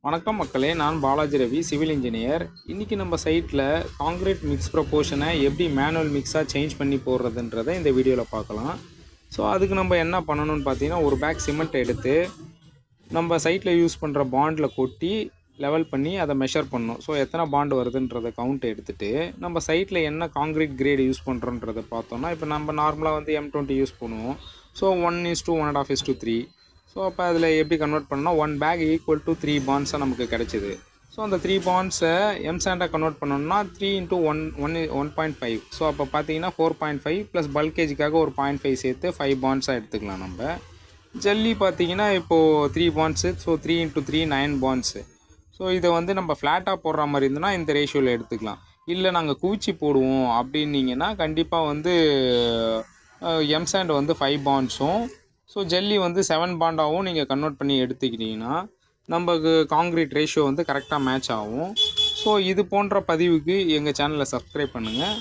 வணக்கம் மக்களே, நான் பாலாஜி ரவி, சிவில் இன்ஜினியர். இன்றைக்கி நம்ம சைட்டில் காங்க்ரீட் மிக்ஸ் ப்ரொப்போர்ஷனை எப்படி மேனுவல் மிக்ஸாக சேஞ்ச் பண்ணி போடுறதுன்றதை இந்த வீடியோவில் பார்க்கலாம். ஸோ அதுக்கு நம்ம என்ன பண்ணணும்னு பார்த்தீங்கன்னா, ஒரு பேக் சிமெண்ட் எடுத்து நம்ம சைட்டில் யூஸ் பண்ணுற பாண்டில் கொட்டி லெவல் பண்ணி அதை மெஷர் பண்ணணும். ஸோ எத்தனை பாண்டு வருதுன்றதை கவுண்ட் எடுத்துகிட்டு நம்ம சைட்டில் என்ன காங்க்ரீட் கிரேடு யூஸ் பண்ணுறோன்றதை பார்த்தோன்னா, இப்போ நம்ம நார்மலாக வந்து M20 யூஸ் பண்ணுவோம். ஸோ 1:1.5:3. ஸோ அப்போ அதில் எப்படி கன்வெர்ட் பண்ணால் 1 பேக் ஈக்குவல் டு 3 பாண்ட்ஸாக நமக்கு கிடச்சிது. ஸோ அந்த 3 பாண்ட்ஸை எம்சாண்டாக கன்வெர்ட் பண்ணோம்னா 3 × 1.5. ஸோ அப்போ பார்த்தீங்கன்னா 4.5 ப்ளஸ் பல்கேஜுக்காக ஒரு 0.5 சேர்த்து 5 பாண்ட்ஸாக எடுத்துக்கலாம். நம்ம ஜல்லி பார்த்தீங்கன்னா இப்போது 3 பாண்ட்ஸு. So 3 × 3 9 bonds. ஸோ இதை வந்து நம்ம ஃப்ளாட்டாக போடுற மாதிரி இருந்ததுன்னா இந்த ரேஷியோவில் எடுத்துக்கலாம். இல்லை நாங்கள் குவிச்சி போடுவோம் அப்படின்னீங்கன்னா கண்டிப்பாக வந்து எம்சாண்ட் வந்து 5 பாண்ட்ஸும் ஸோ ஜல்லி வந்து 7 பாண்டாகவும் நீங்கள் கன்வெர்ட் பண்ணி எடுத்துக்கிட்டிங்கன்னா நமக்கு காங்க்ரீட் ரேஷியோ வந்து கரெக்டாக மேட்ச் ஆகும். ஸோ இது போன்ற பதிவுக்கு எங்கள் சேனலை சப்ஸ்கிரைப் பண்ணுங்கள்.